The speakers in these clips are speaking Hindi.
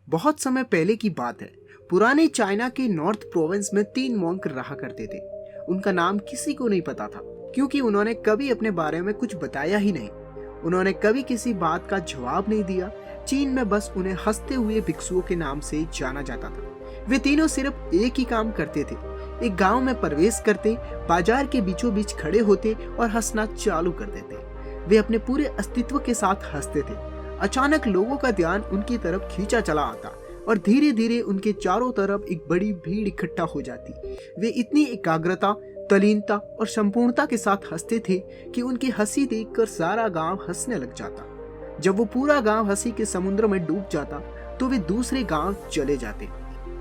बहुत समय पहले की बात है। पुराने चाइना के नॉर्थ प्रोविंस में 3 मॉन्क रहा करते थे। उनका नाम किसी को नहीं पता था, क्योंकि उन्होंने कभी अपने बारे में कुछ बताया ही नहीं। उन्होंने कभी किसी बात का जवाब नहीं दिया। चीन में बस उन्हें हंसते हुए भिक्षुओं के नाम से जाना जाता था। वे तीनों सिर्फ एक ही काम करते थे। एक गांव में प्रवेश करते, बाजार के बीचों बीच खड़े होते और हंसना चालू कर देते। वे अपने पूरे अस्तित्व के साथ हंसते थे। अचानक लोगों का ध्यान उनकी तरफ खींचा चला आता और धीरे धीरे उनके चारों तरफ एक बड़ी भीड़ इकट्ठा हो जाती। वे इतनी एकाग्रता, तल्लीनता और संपूर्णता के साथ हंसते थे कि उनकी हंसी देखकर सारा गांव हंसने लग जाता। जब वो पूरा गांव हंसी के समुद्र में डूब जाता तो वे दूसरे गांव चले जाते।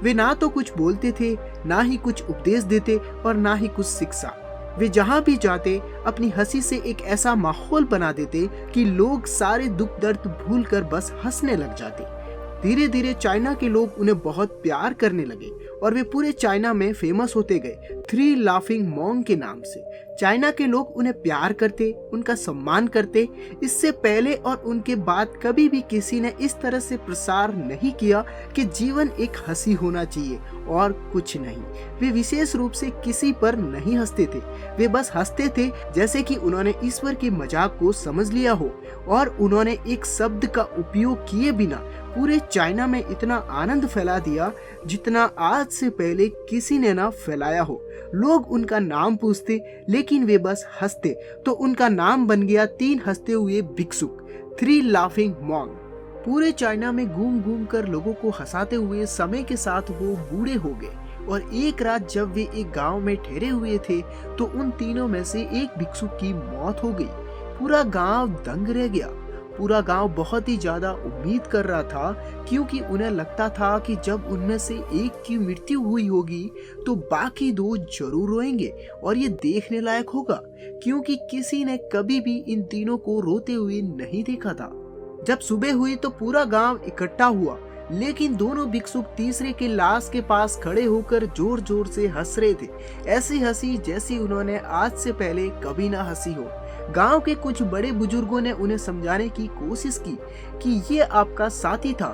वे ना तो कुछ बोलते थे, ना ही कुछ उपदेश देते और ना ही कुछ शिक्षा। वे जहां भी जाते अपनी हंसी से एक ऐसा माहौल बना देते कि लोग सारे दुख दर्द भूलकर बस हंसने लग जाते। धीरे धीरे चाइना के लोग उन्हें बहुत प्यार करने लगे और वे पूरे चाइना में फेमस होते गए 3 लाफिंग मॉन्क के नाम से। चाइना के लोग उन्हें प्यार करते, उनका सम्मान करते। इससे पहले और उनके बाद कभी भी किसी ने इस तरह से प्रसार नहीं किया कि जीवन एक हंसी होना चाहिए और कुछ नहीं। वे विशेष रूप से किसी पर नहीं हंसते थे। वे बस हंसते थे जैसे कि उन्होंने ईश्वर के मजाक को समझ लिया हो और उन्होंने एक शब्द का उपयोग किए बिना पूरे चाइना में इतना आनंद फैला दिया जितना आज से पहले किसी ने ना फैलाया हो। लोग उनका नाम पूछते लेकिन वे बस हंसते, तो उनका नाम बन गया 3 हंसते हुए भिक्षुक, 3 लाफिंग मॉन्क। पूरे चाइना में घूम घूम कर लोगों को हंसाते हुए समय के साथ वो बूढ़े हो गए और एक रात जब वे एक गांव में ठहरे हुए थे तो उन तीनों में से एक भिक्षुक की मौत हो गई। पूरा गांव दंग रह गया। पूरा गांव बहुत ही ज्यादा उम्मीद कर रहा था, क्योंकि उन्हें लगता था कि जब उनमें से एक की मृत्यु हुई होगी तो बाकी 2 जरूर रोएंगे और ये देखने लायक होगा, क्योंकि किसी ने कभी भी इन तीनों को रोते हुए नहीं देखा था। जब सुबह हुई तो पूरा गांव इकट्ठा हुआ, लेकिन दोनों भिक्षुक तीसरे के लाश के पास खड़े होकर जोर जोर से हंस रहे थे। ऐसी हंसी जैसी उन्होंने आज से पहले कभी ना हंसी हो। गांव के कुछ बड़े बुजुर्गों ने उन्हें समझाने की कोशिश की कि ये आपका साथी था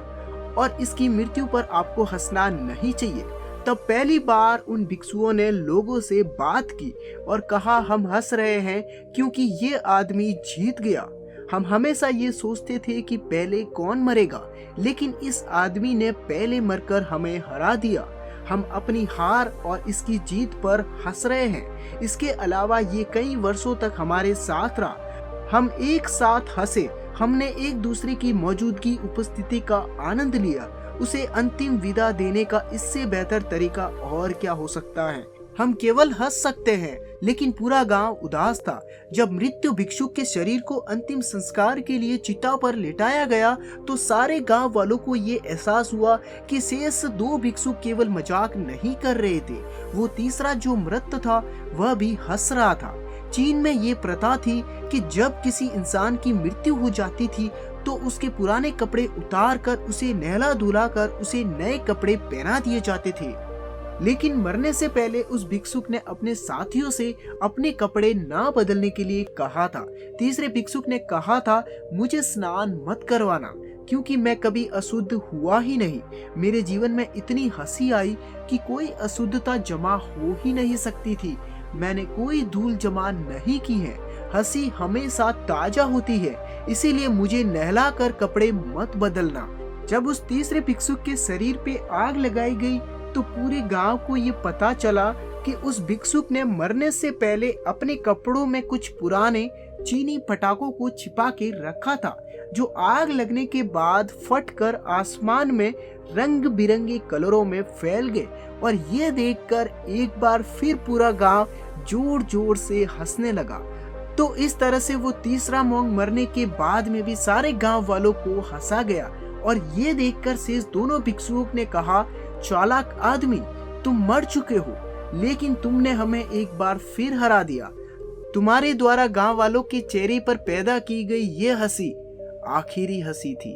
और इसकी मृत्यु पर आपको हंसना नहीं चाहिए। तब पहली बार उन भिक्षुओं ने लोगों से बात की और कहा, हम हंस रहे हैं क्योंकि ये आदमी जीत गया। हम हमेशा ये सोचते थे कि पहले कौन मरेगा, लेकिन इस आदमी ने पहले मरकर हमें हरा दिया। हम अपनी हार और इसकी जीत पर हंस रहे हैं। इसके अलावा ये कई वर्षों तक हमारे साथ रहा। हम एक साथ हंसे, हमने एक दूसरे की मौजूदगी, उपस्थिति का आनंद लिया। उसे अंतिम विदा देने का इससे बेहतर तरीका और क्या हो सकता है। हम केवल हंस सकते हैं, लेकिन पूरा गांव उदास था। जब मृत्यु भिक्षुक के शरीर को अंतिम संस्कार के लिए चिता पर लेटाया गया तो सारे गांव वालों को ये एहसास हुआ कि शेष 2 भिक्षुक केवल मजाक नहीं कर रहे थे, वो तीसरा जो मृत था वह भी हंस रहा था। चीन में ये प्रथा थी कि जब किसी इंसान की मृत्यु हो जाती थी तो उसके पुराने कपड़े उतार कर उसे नहला धुला कर उसे नए कपड़े पहना दिए जाते थे। लेकिन मरने से पहले उस भिक्षुक ने अपने साथियों से अपने कपड़े ना बदलने के लिए कहा था। तीसरे भिक्षुक ने कहा था, मुझे स्नान मत करवाना, क्योंकि मैं कभी अशुद्ध हुआ ही नहीं। मेरे जीवन में इतनी हंसी आई कि कोई अशुद्धता जमा हो ही नहीं सकती थी। मैंने कोई धूल जमा नहीं की है। हंसी हमेशा ताजा होती है, इसीलिए मुझे नहला कर कपड़े मत बदलना। जब उस तीसरे भिक्षुक के शरीर पे आग लगाई गई तो पूरे गांव को ये पता चला कि उस भिक्षुक ने मरने से पहले अपने कपड़ों में कुछ पुराने चीनी पटाखों को छिपा के रखा था, जो आग लगने के बाद फटकर आसमान में रंग बिरंगे कलरों में फैल गए। और ये देखकर एक बार फिर पूरा गांव जोर जोर से हंसने लगा। तो इस तरह से वो तीसरा मॉन्क मरने के बाद में भी सारे गांव वालों को हंसा गया। और ये देखकर शेष दोनों भिक्षुओं ने कहा, चालाक आदमी, तुम मर चुके हो, लेकिन तुमने हमें एक बार फिर हरा दिया। तुम्हारे द्वारा गांव वालों के चेहरे पर पैदा की गई ये हंसी आखिरी हंसी थी।